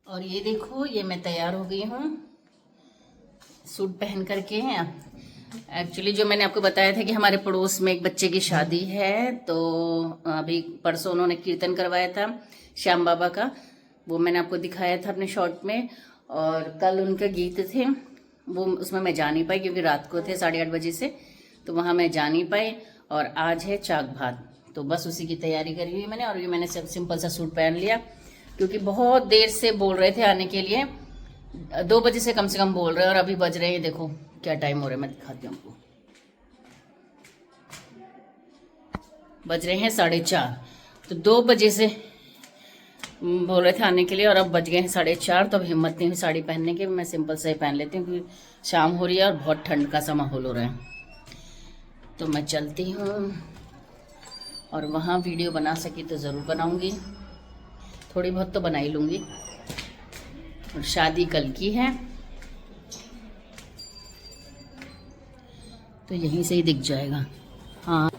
और ये देखो, ये मैं तैयार हो गई हूँ सूट पहन करके। एक्चुअली जो मैंने आपको बताया था कि हमारे पड़ोस में एक बच्चे की शादी है, तो अभी परसों उन्होंने कीर्तन करवाया था श्याम बाबा का, वो मैंने आपको दिखाया था अपने शॉर्ट में। और कल उनके गीत थे, वो उसमें मैं जा नहीं पाई क्योंकि रात को थे 8:30 बजे से, तो वहाँ मैं जा नहीं पाई। और आज है चाक भात, तो बस उसी की तैयारी करी हुई मैंने। और ये मैंने सिंपल सा सूट पहन लिया क्योंकि बहुत देर से बोल रहे थे आने के लिए, 2 बजे से कम बोल रहे हैं, और अभी बज रहे हैं, देखो क्या टाइम हो रहा है, मैं दिखाती हूँ आपको। बज रहे हैं 4:30, तो 2 बजे से बोल रहे थे आने के लिए, और अब बज गए हैं 4:30। तो अब हिम्मत नहीं हुई साड़ी पहनने की, मैं सिंपल से ही पहन लेती हूँ क्योंकि शाम हो रही है और बहुत ठंड का सा माहौल हो रहा है। तो मैं चलती हूँ, और वहाँ वीडियो बना सकी तो ज़रूर बनाऊँगी, थोड़ी बहुत तो बना ही लूँगी। और शादी कल की है, तो यहीं से ही दिख जाएगा। हाँ,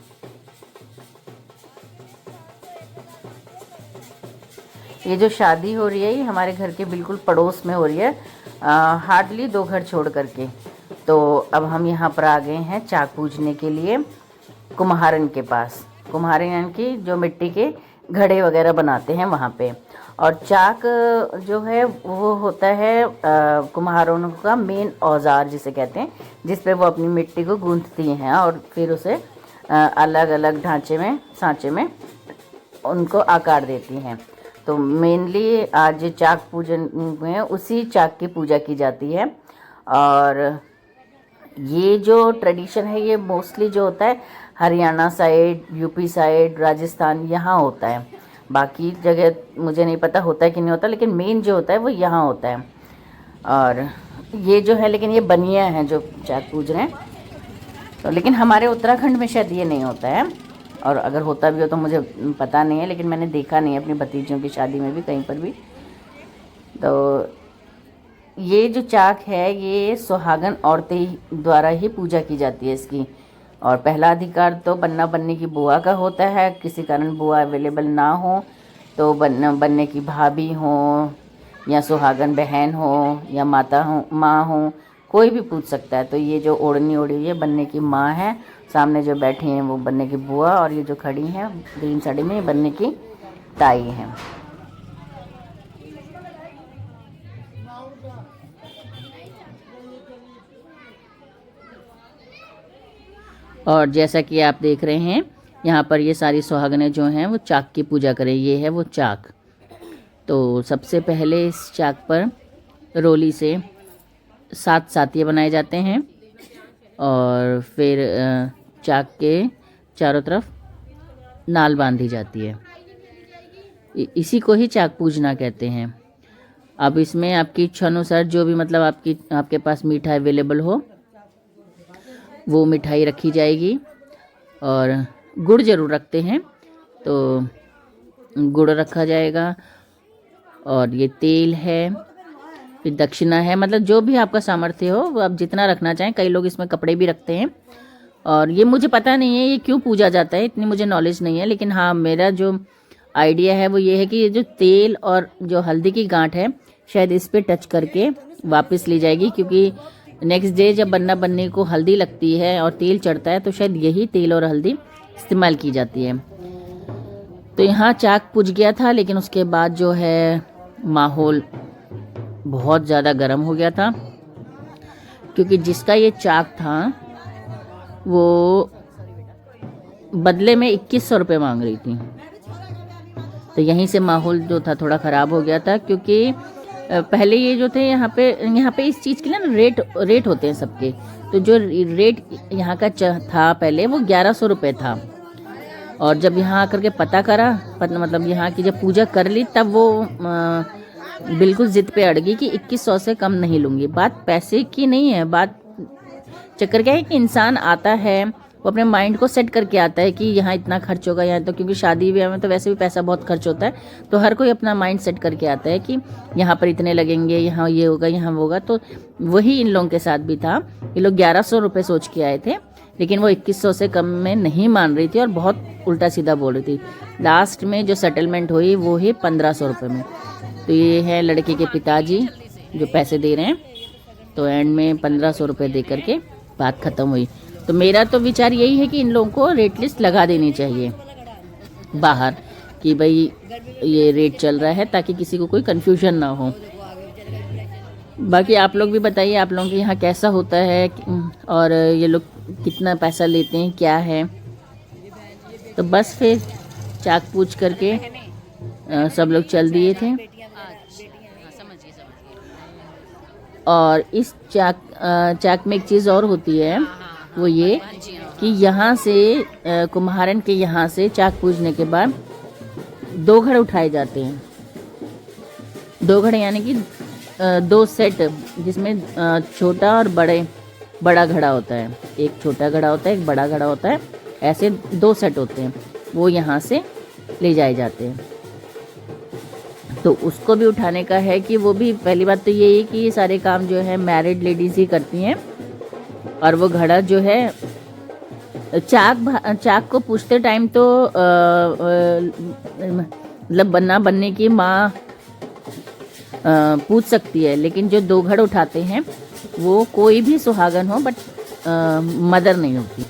ये जो शादी हो रही है ये हमारे घर के बिल्कुल पड़ोस में हो रही है, हार्डली 2 घर छोड़ करके। तो अब हम यहाँ पर आ गए हैं चाक पूजने के लिए कुम्हारन के पास। कुम्हारन की जो मिट्टी के घड़े वगैरह बनाते हैं वहाँ पे। और चाक जो है वो होता है कुम्हारों का मेन औजार जिसे कहते हैं, जिस पे वो अपनी मिट्टी को गूंथती हैं और फिर उसे अलग अलग ढांचे में, सांचे में उनको आकार देती हैं। तो मेनली आज चाक पूजन में उसी चाक की पूजा की जाती है। और ये जो ट्रेडिशन है ये मोस्टली जो होता है Haryana side, UP side, Rajasthan, यहाँ होता है। बाकी जगह मुझे नहीं पता होता है कि नहीं होता, लेकिन मेन जो होता है वो यहाँ होता है। और ये जो है, लेकिन ये बनिया है जो चाक पूज रहे हैं, तो लेकिन हमारे उत्तराखंड में शायद ये नहीं होता है, और अगर होता भी हो तो मुझे पता नहीं है, लेकिन मैंने देखा नहीं है अपनी भतीजियों की शादी में भी कहीं पर भी। तो ये जो चाक है ये सुहागन औरतें द्वारा ही पूजा की जाती है इसकी। और पहला अधिकार तो बनना बनने की बुआ का होता है, किसी कारण बुआ अवेलेबल ना हो तो बनने की भाभी हो या सुहागन बहन हो या माता हो, माँ हो, कोई भी पूछ सकता है। तो ये जो ओढ़नी ओढ़ी हुई है बनने की माँ है, सामने जो बैठी हैं वो बनने की बुआ, और ये जो खड़ी हैं ग्रीन साड़ी में ये बनने की ताई हैं। और जैसा कि आप देख रहे हैं यहाँ पर ये सारी सुहागनें जो हैं वो चाक की पूजा करें, ये है वो चाक। तो सबसे पहले इस चाक पर रोली से 7 सातिये बनाए जाते हैं, और फिर चाक के चारों तरफ नाल बांधी जाती है। इसी को ही चाक पूजना कहते हैं। अब इसमें आपकी इच्छा अनुसार जो भी मतलब आपके पास मीठा अवेलेबल हो वो मिठाई रखी जाएगी, और गुड़ ज़रूर रखते हैं तो गुड़ रखा जाएगा। और ये तेल है, फिर दक्षिणा है, मतलब जो भी आपका सामर्थ्य हो वो आप जितना रखना चाहें। कई लोग इसमें कपड़े भी रखते हैं, और ये मुझे पता नहीं है ये क्यों पूजा जाता है, इतनी मुझे नॉलेज नहीं है। लेकिन हाँ, मेरा जो आइडिया है वो ये है कि ये जो तेल और जो हल्दी की गांठ है शायद इस पे टच करके वापस ली जाएगी, क्योंकि नेक्स्ट डे जब बन्ना बनने को हल्दी लगती है और तेल चढ़ता है तो शायद यही तेल और हल्दी इस्तेमाल की जाती है। तो यहाँ चाक पूज गया था, लेकिन उसके बाद जो है माहौल बहुत ज़्यादा गर्म हो गया था, क्योंकि जिसका ये चाक था वो बदले में 2100 रुपये मांग रही थी। तो यहीं से माहौल जो था थोड़ा ख़राब हो गया था, क्योंकि पहले ये जो थे यहाँ पे इस चीज़ के लिए ना रेट होते हैं सबके। तो जो रेट यहाँ का था पहले वो 1100 रुपये था, और जब यहाँ आकर के पता करा, मतलब यहाँ की जब पूजा कर ली, तब वो बिल्कुल ज़िद पे अड़ गई कि 2100 से कम नहीं लूँगी। बात पैसे की नहीं है, बात चक्कर क्या है कि इंसान आता है वो अपने माइंड को सेट करके आता है कि यहाँ इतना खर्च होगा, यहाँ तो क्योंकि शादी ब्याह में तो वैसे भी पैसा बहुत खर्च होता है, तो हर कोई अपना माइंड सेट करके आता है कि यहाँ पर इतने लगेंगे, यहाँ ये होगा, यहाँ होगा। तो वही इन लोगों के साथ भी था। ये लोग 1100 रुपये सोच के आए थे, लेकिन वो 2100 से कम में नहीं मान रही थी और बहुत उल्टा सीधा बोल रही थी। लास्ट में जो सेटलमेंट हुई वो ही 1500 रुपये में। तो ये है लड़के के पिताजी जो पैसे दे रहे हैं। तो एंड में 1500 रुपये दे करके बात ख़त्म हुई। तो मेरा तो विचार यही है कि इन लोगों को रेट लिस्ट लगा देनी चाहिए बाहर कि भाई ये रेट चल रहा है, ताकि किसी को कोई कन्फ्यूजन ना हो। बाकी आप लोग भी बताइए आप लोगों के यहाँ कैसा होता है और ये लोग कितना पैसा लेते हैं, क्या है। तो बस फिर चाक पूछ करके सब लोग चल दिए थे। और इस चाक में एक चीज़ और होती है, वो ये कि यहाँ से कुम्हारन के यहाँ से चाक पूजने के बाद 2 घड़े उठाए जाते हैं। 2 घड़े यानी कि 2 सेट, जिसमें छोटा और बड़ा घड़ा होता है। एक छोटा घड़ा होता है, एक बड़ा घड़ा होता है, ऐसे 2 सेट होते हैं। वो यहाँ से ले जाए जाते हैं। तो उसको भी उठाने का है कि वो भी, पहली बात तो ये है कि ये सारे काम जो है मैरिड लेडीज़ ही करती हैं। और वो घड़ा जो है चाक को पूछते टाइम तो मतलब बनने की माँ पूछ सकती है, लेकिन जो 2 घड़ उठाते हैं वो कोई भी सुहागन हो, बट मदर नहीं होती।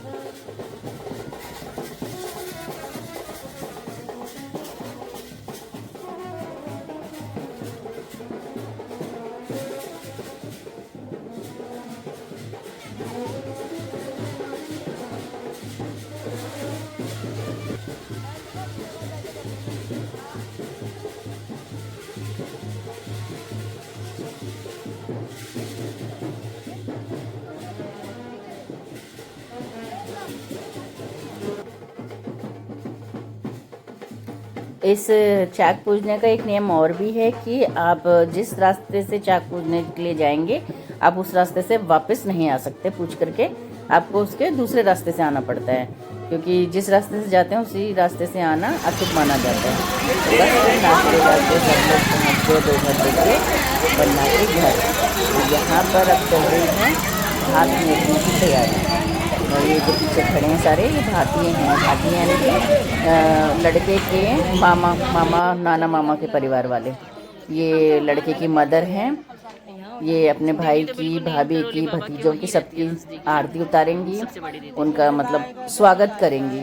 इस चाक पूजने का एक नियम और भी है कि आप जिस रास्ते से चाक पूजने के लिए जाएंगे, आप उस रास्ते से वापस नहीं आ सकते पूछ करके। आपको उसके दूसरे रास्ते से आना पड़ता है, क्योंकि जिस रास्ते से जाते हैं उसी रास्ते से आना अशुभ माना जाता है। तो बस नाचते गाते सब लोग पहुँच गए 2 घंटे के बन्ना के घर। तो यहाँ पर अब चल रही है हाथ में की तैयारी। और ये जो पीछे खड़े हैं सारे, ये भातिए हैं। भातिए यानी कि लड़के के मामा नाना मामा के परिवार वाले। ये लड़के की मदर हैं। ये अपने भाई की, भाभी की, भतीजों की सबकी आरती उतारेंगी, उनका मतलब स्वागत करेंगी।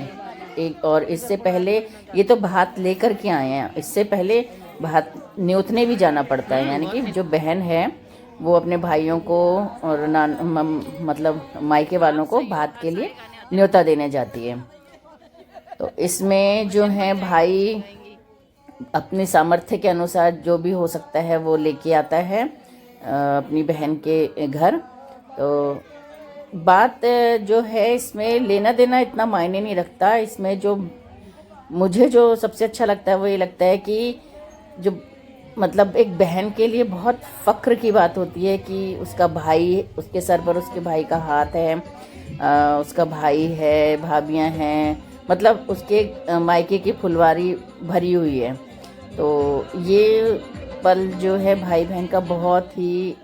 एक और इससे पहले ये तो भात लेकर के आए हैं, इससे पहले भात न्योतने भी जाना पड़ता है। यानी कि जो बहन है वो अपने भाइयों को और मतलब मायके वालों को भात के लिए न्योता देने जाती है। तो इसमें जो है भाई अपनी सामर्थ्य के अनुसार जो भी हो सकता है वो लेके आता है अपनी बहन के घर। तो बात जो है इसमें लेना देना इतना मायने नहीं रखता। इसमें जो मुझे जो सबसे अच्छा लगता है वो ये लगता है कि जो मतलब एक बहन के लिए बहुत फ़ख्र की बात होती है कि उसका भाई, उसके सर पर उसके भाई का हाथ है, उसका भाई है, भाभियां हैं, मतलब उसके मायके की फुलवारी भरी हुई है। तो ये पल जो है भाई बहन का बहुत ही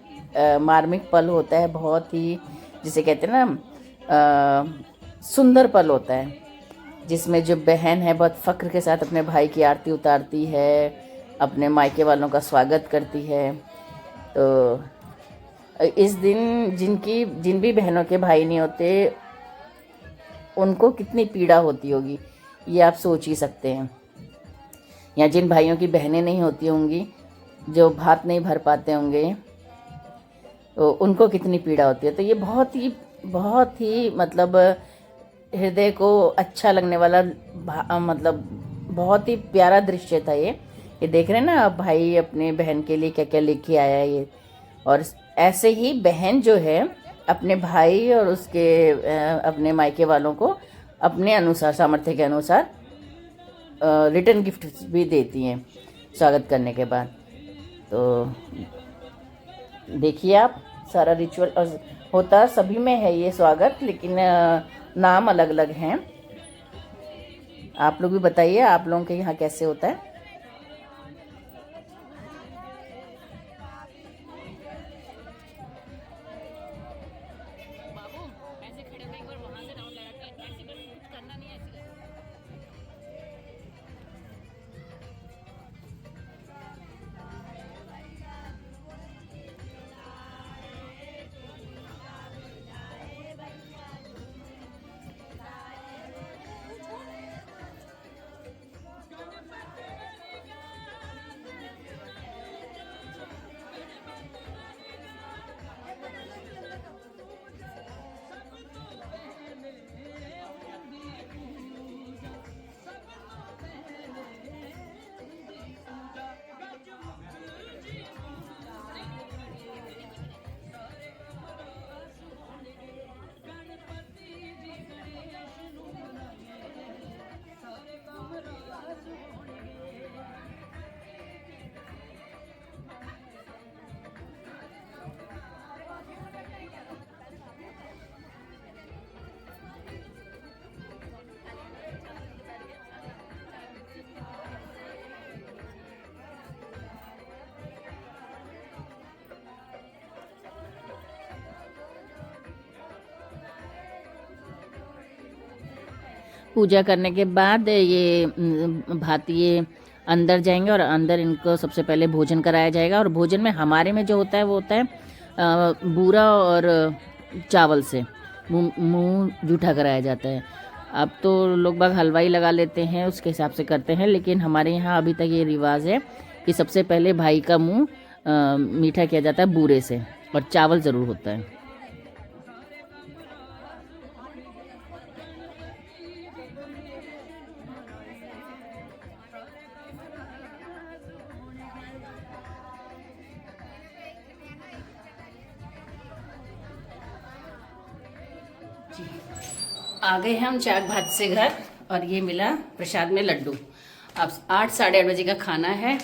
मार्मिक पल होता है, बहुत ही जिसे कहते हैं ना सुंदर पल होता है, जिसमें जो बहन है बहुत फ़ख्र के साथ अपने भाई की आरती उतारती है, अपने मायके वालों का स्वागत करती है। तो इस दिन जिन भी बहनों के भाई नहीं होते उनको कितनी पीड़ा होती होगी, ये आप सोच ही सकते हैं। या जिन भाइयों की बहनें नहीं होती होंगी, जो भात नहीं भर पाते होंगे, तो उनको कितनी पीड़ा होती है। तो ये बहुत ही मतलब हृदय को अच्छा लगने वाला मतलब बहुत ही प्यारा दृश्य था ये देख रहे हैं ना भाई अपने बहन के लिए क्या क्या लेके आया है ये। और ऐसे ही बहन जो है अपने भाई और उसके अपने मायके वालों को अपने अनुसार, सामर्थ्य के अनुसार रिटर्न गिफ्ट भी देती हैं स्वागत करने के बाद। तो देखिए आप, सारा रिचुअल होता सभी में है ये स्वागत, लेकिन नाम अलग अलग हैं। आप लोग भी बताइए आप लोगों के यहाँ कैसे होता है। पूजा करने के बाद ये भातिये अंदर जाएंगे और अंदर इनको सबसे पहले भोजन कराया जाएगा। और भोजन में हमारे में जो होता है वो होता है बूरा और चावल से मुंह जूठा कराया जाता है। अब तो लोग बाग हलवाई लगा लेते हैं, उसके हिसाब से करते हैं, लेकिन हमारे यहाँ अभी तक ये रिवाज है कि सबसे पहले भाई का मुंह मीठा किया जाता है बूरे से, और चावल ज़रूर होता है। आ गए हैं हम चाक भात से घर, और ये मिला प्रसाद में लड्डू। अब 8 साढ़े 8 बजे का खाना है।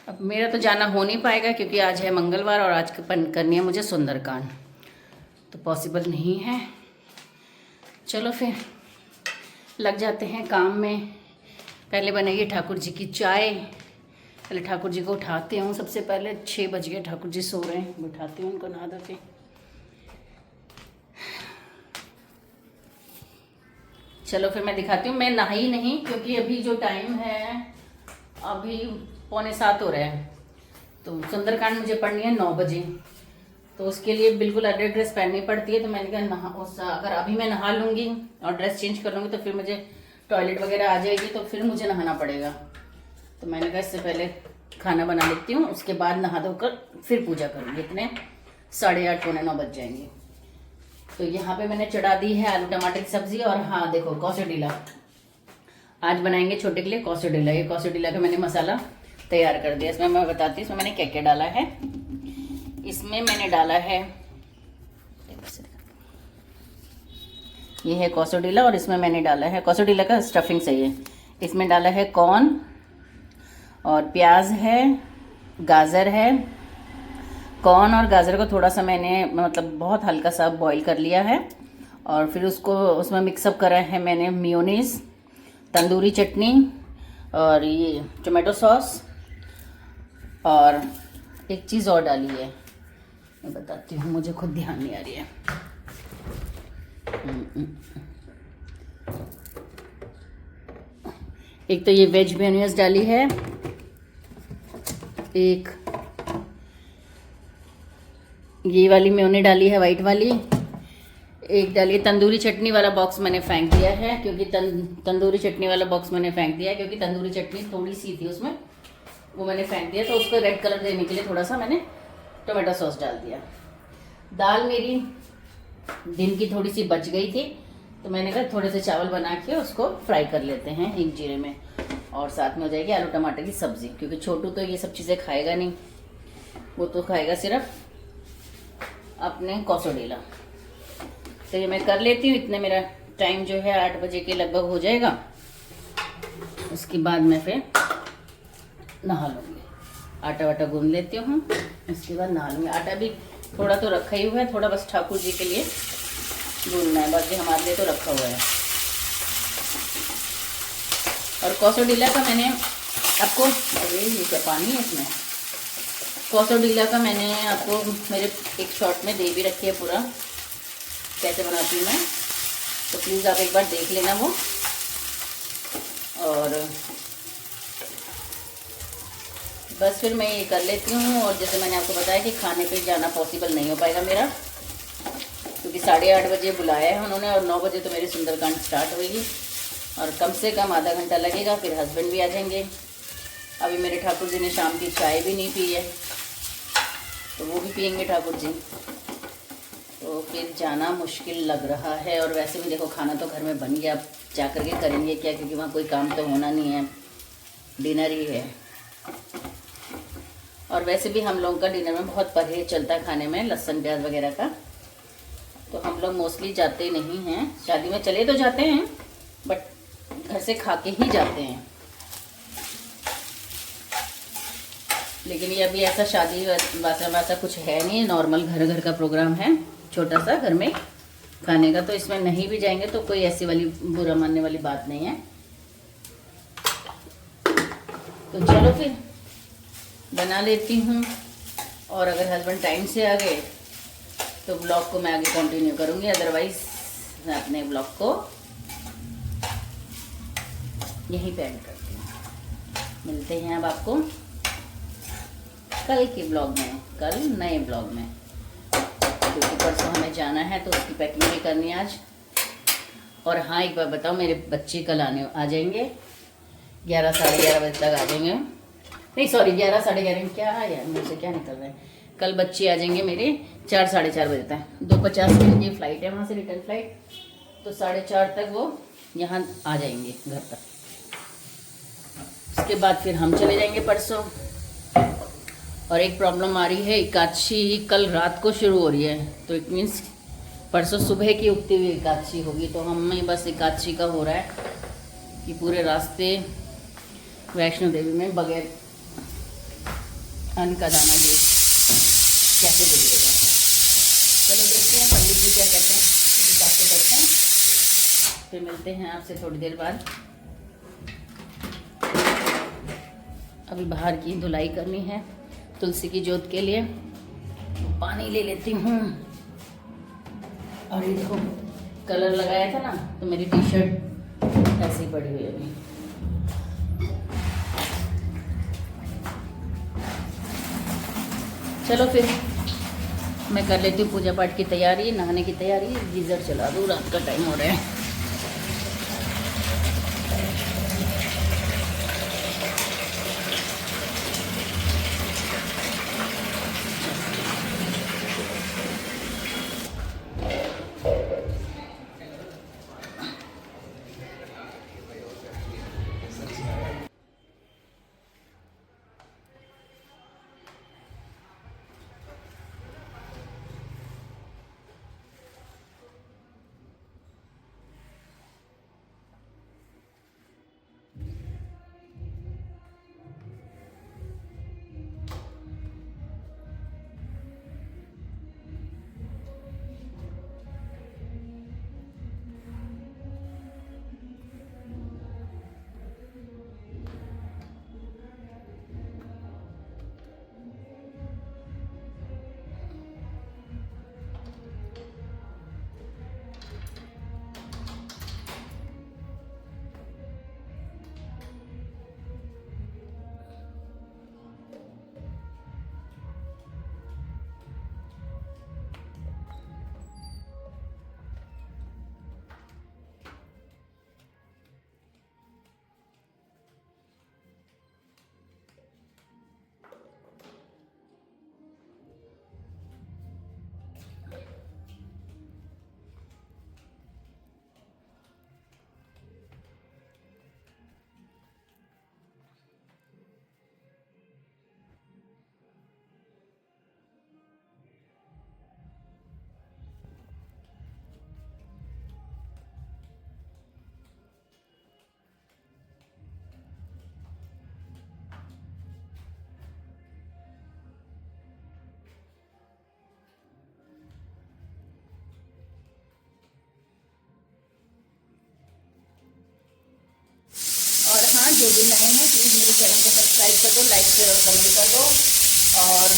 अब मेरा तो जाना हो नहीं पाएगा क्योंकि आज है मंगलवार और आज करनी है मुझे सुंदरकांड, तो पॉसिबल नहीं है। चलो फिर लग जाते हैं काम में। पहले बनेगी ठाकुर जी की चाय। पहले ठाकुर जी को उठाते हूँ। सबसे पहले 6 बज गए, ठाकुर जी सो रहे हैं, उठाती हूँ उनको नहा धो के। चलो फिर मैं दिखाती हूँ। मैं नहाई नहीं क्योंकि अभी जो टाइम है अभी 6:45 हो रहा है, तो सुंदरकांड मुझे पढ़नी है 9 बजे, तो उसके लिए बिल्कुल अलग ड्रेस पहननी पड़ती है। तो मैंने कहा अगर अभी मैं नहा लूँगी और ड्रेस चेंज कर लूँगी तो फिर मुझे टॉयलेट वगैरह आ जाएगी, तो फिर मुझे नहाना पड़ेगा। तो मैंने कहा इससे पहले खाना बना लेती हूँ, उसके बाद नहा धोकर फिर पूजा करूँगी। इतने 8:30 पौने 9 बज जाएंगे। तो यहाँ पे मैंने चढ़ा दी है आलू टमाटर की सब्जी। और हाँ देखो, कौसोडीला आज बनाएंगे छोटे के लिए कौसोडीला। ये कौसोडीला का मैंने मसाला तैयार कर दिया। इसमें मैं बताती हूँ इसमें मैंने क्या क्या डाला है। इसमें मैंने डाला है, ये है कौसोडीला, और इसमें मैंने डाला है कौसोडीला का स्टफिंग सही है। इसमें डाला है कॉर्न और प्याज है, गाजर है। कॉर्न और गाजर को थोड़ा सा मैंने मतलब बहुत हल्का सा बॉईल कर लिया है, और फिर उसको उसमें मिक्सअप करा है मैंने मेयोनीज, तंदूरी चटनी और ये टोमेटो सॉस, और एक चीज़ और डाली है, मैं बताती हूँ, मुझे खुद ध्यान नहीं आ रही है। एक तो ये वेज मेयोनीज डाली है, एक ये वाली मेयोनी डाली है वाइट वाली, एक डाली तंदूरी चटनी वाला बॉक्स मैंने फेंक दिया है क्योंकि तंदूरी चटनी वाला बॉक्स मैंने फेंक दिया है क्योंकि तंदूरी चटनी थोड़ी सी थी उसमें, वो मैंने फेंक दिया। तो उसको रेड कलर देने के लिए थोड़ा सा मैंने टोमेटो सॉस डाल दिया। दाल मेरी दिन की थोड़ी सी बच गई थी, तो मैंने कहा थोड़े से चावल बना के उसको फ्राई कर लेते हैं एक जीरे में, और साथ में हो जाएगी आलू टमाटर की सब्जी। क्योंकि छोटू तो ये सब चीज़ें खाएगा नहीं, वो तो खाएगा सिर्फ अपने कौसोडीला। तो ये मैं कर लेती हूँ। इतने मेरा टाइम जो है 8 बजे के लगभग हो जाएगा। उसके बाद मैं फिर नहा लूँगी, आटा वाटा गूंद लेती हूँ, उसके बाद नहा लूँगी। आटा भी थोड़ा तो रखा ही हुआ है, थोड़ा बस ठाकुर जी के लिए गूंदना है, बाकी हमारे लिए तो रखा हुआ है। और कौसोडीला का मैंने आपको, अरे ये क्या पानी है इसमें, कौसोडीला का मैंने आपको मेरे एक शॉर्ट में दे भी रखी है पूरा कैसे बनाती हूँ मैं, तो प्लीज़ आप एक बार देख लेना वो। और बस फिर मैं ये कर लेती हूँ। और जैसे मैंने आपको बताया कि खाने पे जाना पॉसिबल नहीं हो पाएगा मेरा, क्योंकि 8:30 बजे बुलाया है उन्होंने, और 9 बजे तो मेरी सुंदरकांड स्टार्ट होगी, और कम से कम आधा घंटा लगेगा, फिर हस्बैंड भी आ जाएंगे। अभी मेरे ठाकुर जी ने शाम की चाय भी नहीं पी है, तो वो भी पियेंगे ठाकुर जी, तो फिर जाना मुश्किल लग रहा है। और वैसे भी देखो खाना तो घर में बन गया, अब जा कर के करेंगे क्या, क्योंकि वहाँ कोई काम तो होना नहीं है, डिनर ही है। और वैसे भी हम लोगों का डिनर में बहुत परहेज चलता है खाने में, लहसुन प्याज वगैरह का, तो हम लोग मोस्टली जाते नहीं हैं। शादी में चले तो जाते हैं, बट घर से खा के ही जाते हैं। लेकिन ये अभी ऐसा शादी वासा कुछ है नहीं, नॉर्मल घर घर का प्रोग्राम है, छोटा सा घर में खाने का, तो इसमें नहीं भी जाएंगे तो कोई ऐसी वाली बुरा मानने वाली बात नहीं है। तो चलो फिर बना लेती हूँ, और अगर हस्बैंड टाइम से आ गए तो ब्लॉग को मैं आगे कंटिन्यू करूँगी, अदरवाइज मैं अपने ब्लॉग को यहीं पे एंड करती हूँ। मिलते हैं अब आपको कल के ब्लॉग में, कल नए ब्लॉग में, क्योंकि परसों हमें जाना है तो उसकी पैकिंग भी करनी है आज। और हाँ, एक बार बताओ, मेरे बच्चे कल आ जाएंगे 11 साढ़े 11 बजे तक आ जाएंगे। नहीं सॉरी, 11 साढ़े 11 क्या यार, मुझसे क्या निकल रहा है। कल बच्चे आ जाएंगे मेरे 4 साढ़े 4 बजे तक। 2:50 की फ्लाइट है वहाँ से, रिटर्न फ्लाइट, तो 4:30 तक वो यहाँ आ जाएंगे घर तक। उसके बाद फिर हम चले जाएंगे परसों। और एक प्रॉब्लम आ रही है, एकादशी कल रात को शुरू हो रही है, तो इट मीन्स परसों सुबह की उगती हुई एकादशी होगी। तो हमें बस एकादशी का हो रहा है कि पूरे रास्ते वैष्णो देवी में बगैर अन्न का दाना लिए कैसे गुजरेगा। चलो देखते हैं पंडित जी क्या कहते हैं, उस हिसाब से करते हैं। फिर मिलते हैं आपसे थोड़ी देर बाद। अभी बाहर की धुलाई करनी है तुलसी की जोत के लिए, पानी ले लेती हूँ। और ये देखो कलर लगाया था ना, तो मेरी टी शर्ट ऐसी पड़ी हुई है अभी। चलो फिर मैं कर लेती हूँ पूजा पाठ की तैयारी, नहाने की तैयारी। गीज़र चला दूँ, रात का टाइम हो रहा है। जो भी नए हैं प्लीज़ मेरे चैनल को सब्सक्राइब कर दो, लाइक शेयर और कमेंट कर दो, और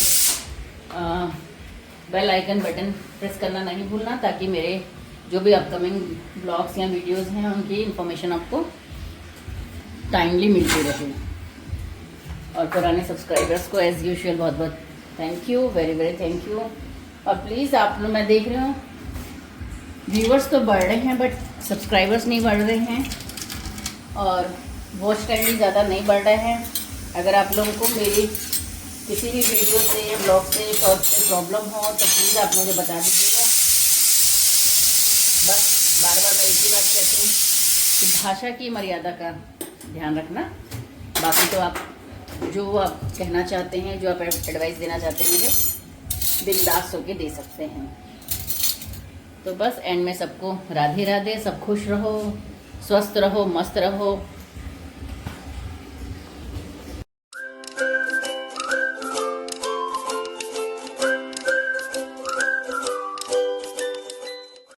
बेल आइकन बटन प्रेस करना नहीं भूलना, ताकि मेरे जो भी अपकमिंग ब्लॉग्स या वीडियोस हैं उनकी इन्फॉर्मेशन आपको टाइमली मिलती रहे। और पुराने सब्सक्राइबर्स को एज़ यूजुअल बहुत बहुत thank you, very very thank you. और प्लीज़ आप लोग, मैं देख रही हूँ व्यूवर्स तो बढ़ रहे हैं बट सब्सक्राइबर्स नहीं बढ़ रहे हैं, और वॉच टाइम भी ज़्यादा नहीं बढ़ रहा है। अगर आप लोगों को मेरी किसी भी वीडियो से, ब्लॉग से, शॉर्ट से प्रॉब्लम हो तो प्लीज़ आप मुझे बता दीजिएगा। बस बार बार मैं एक ही बात कहती हूँ कि भाषा की मर्यादा का ध्यान रखना। बाकी तो आप जो आप कहना चाहते हैं, जो आप एडवाइस देना चाहते हैं, मुझे बिंदास होके दे सकते हैं। तो बस एंड में सबको राधे राधे, सब खुश रहो, स्वस्थ रहो, मस्त रहो।